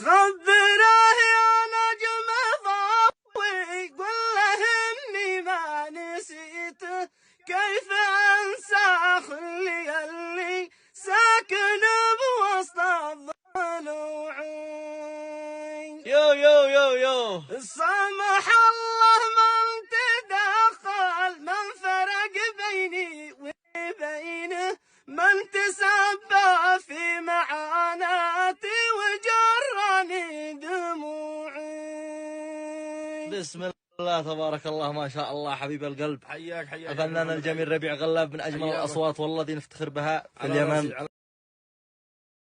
خبره يا نجم ضوي قل له اني ما نسيته كيف انسى خلي اللي ساكن بوسط الضلوعين. يو يو يو يو سمح الله من تدخل من فرق بيني وبينه من تسبب في معاناتي وجرني دموعي. بسم الله تبارك الله ما شاء الله حبيب القلب. حياك الفنان الجميل ربيع غلاب من أجمل الأصوات والله دي نفتخر بها في اليمن.